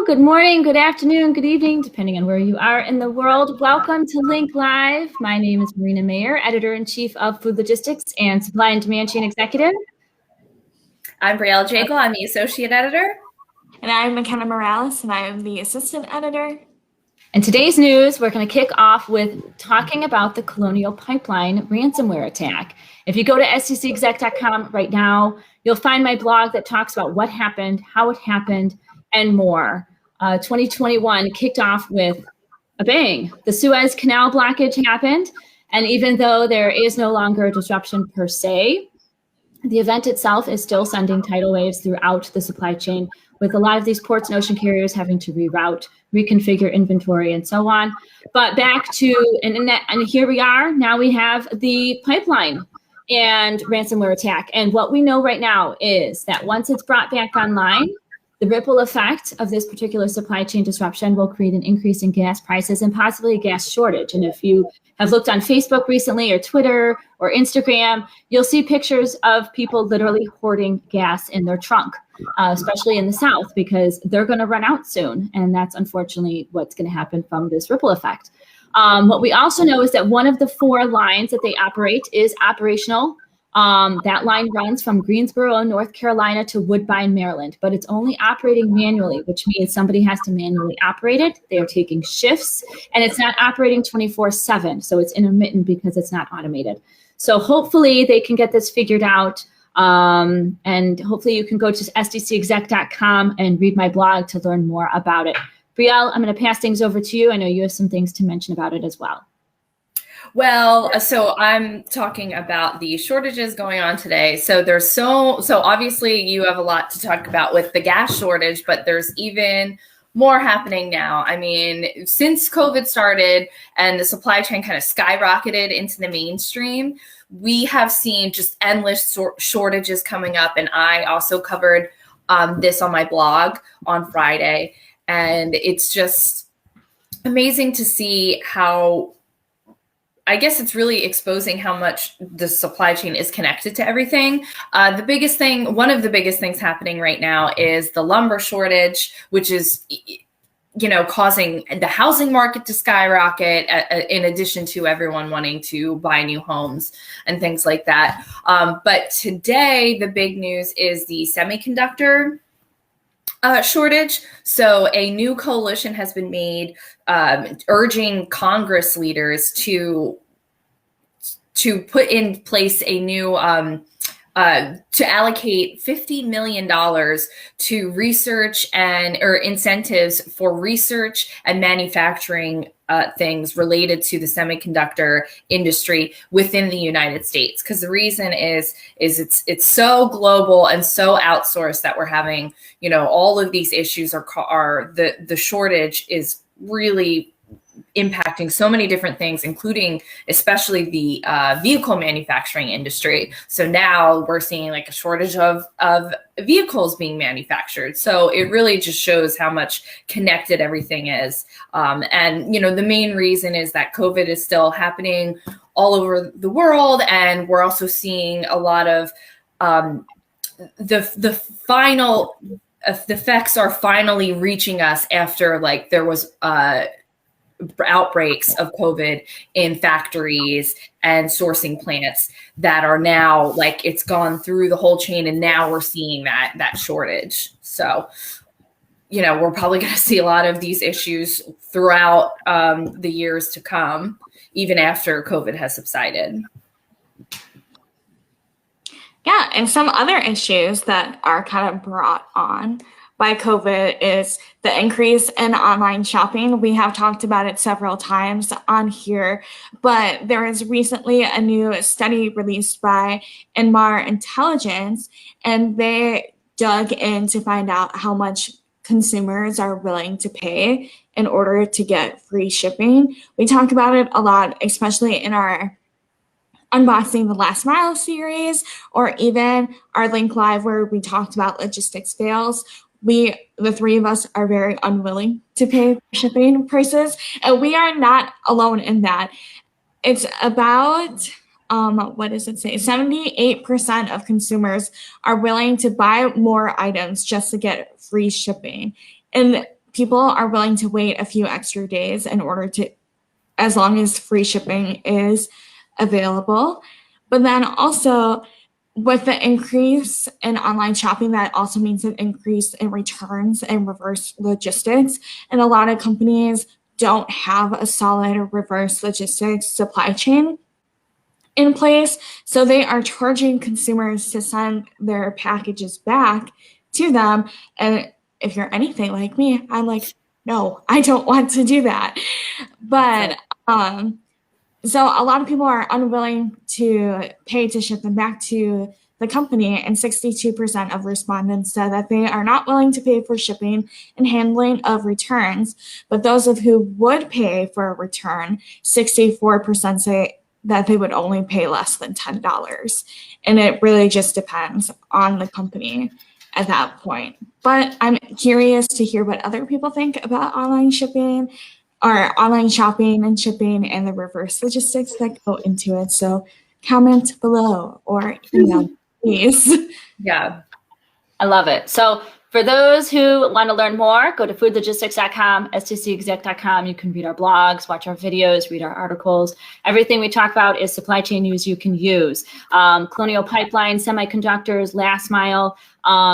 good morning, good afternoon, good evening, depending on where you are in the world. Welcome to L.I.N.K Live. My name is Marina Mayer, Editor-in-Chief of Food Logistics and Supply and Demand Chain Executive. I'm Brielle and Mackenna. I'm the Associate Editor. And I'm Mackenna Morales, and I am the Assistant Editor. And today's news, we're going to kick off with talking about the Colonial pipeline ransomware attack. If you go to SDCExec.com right now, you'll find my blog that talks about what happened, how it happened, and more. 2021 kicked off with a bang. The Suez Canal blockage happened, and even though there is no longer a disruption per se, the event itself is still sending tidal waves throughout the supply chain, with a lot of these ports and ocean carriers having to reroute, reconfigure inventory, and so on. But back to, and here we are, now we have the pipeline and ransomware attack. And what we know right now is that once it's brought back online, the ripple effect of this particular supply chain disruption will create an increase in gas prices and possibly a gas shortage. And if you have looked on Facebook recently or Twitter or Instagram, you'll see pictures of people literally hoarding gas in their trunk, especially in the South, because they're going to run out soon. And that's unfortunately what's going to happen from this ripple effect. What we also know is that one of the 4 lines that they operate is operational. That line runs from Greensboro, North Carolina to Woodbine, Maryland, but it's only operating manually, which means somebody has to manually operate it. They are taking shifts, and it's not operating 24/7. So it's intermittent because it's not automated. So hopefully they can get this figured out. And hopefully you can go to SDCExec.com and read my blog to learn more about it. Brielle, I'm going to pass things over to you. I know you have some things to mention about it as well. Well, so I'm talking about the shortages going on today. So there's so obviously you have a lot to talk about with the gas shortage, but there's even more happening now. I mean, since COVID started and the supply chain kind of skyrocketed into the mainstream, we have seen just endless shortages coming up. And I also covered this on my blog on Friday. And it's just amazing to see how, I guess it's really exposing how much the supply chain is connected to everything. One of the biggest things happening right now is the lumber shortage, which is, causing the housing market to skyrocket, in addition to everyone wanting to buy new homes and things like that. But today, the big news is the semiconductor shortage. So a new coalition has been made urging Congress leaders to put in place a new to allocate $50 million to research or incentives for research and manufacturing things related to the semiconductor industry within the United States. Because the reason is it's so global and so outsourced that we're having, all of these issues are the shortage is really impacting so many different things, including especially the vehicle manufacturing industry. So now we're seeing like a shortage of vehicles being manufactured. So it really just shows how much connected everything is. And, the main reason is that COVID is still happening all over the world. And we're also seeing a lot of the final effects are finally reaching us after there was outbreaks of COVID in factories and sourcing plants that are now it's gone through the whole chain, and now we're seeing that shortage. So, we're probably going to see a lot of these issues throughout the years to come, even after COVID has subsided. Yeah, and some other issues that are kind of brought on by COVID is the increase in online shopping. We have talked about it several times on here, but there is recently a new study released by Inmar Intelligence, and they dug in to find out how much consumers are willing to pay in order to get free shipping. We talk about it a lot, especially in our Unboxing the Last Mile series, or even our L.I.N.K Live where we talked about logistics fails. The 3 of us are very unwilling to pay shipping prices, and we are not alone in that. It's about, 78% of consumers are willing to buy more items just to get free shipping. And people are willing to wait a few extra days in order to, as long as free shipping is available. But then also with the increase in online shopping, that also means an increase in returns and reverse logistics. And a lot of companies don't have a solid reverse logistics supply chain in place. So they are charging consumers to send their packages back to them. And if you're anything like me, I'm like, no, I don't want to do that. But so a lot of people are unwilling to pay to ship them back to the company, and 62% of respondents said that they are not willing to pay for shipping and handling of returns. But those of who would pay for a return, 64% say that they would only pay less than $10. And it really just depends on the company at that point. But I'm curious to hear what other people think about online shipping or online shopping and shipping and the reverse logistics that go into it. So comment below or email, please. Yeah. I love it. So for those who want to learn more, go to foodlogistics.com, SDCExec.com. You can read our blogs, watch our videos, read our articles. Everything we talk about is supply chain news you can use. Colonial Pipeline, Semiconductors, Last Mile.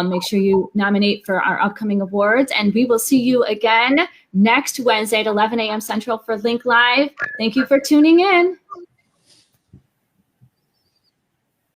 Make sure you nominate for our upcoming awards. And we will see you again next Wednesday at 11 a.m. Central for L.I.N.K Live. Thank you for tuning in.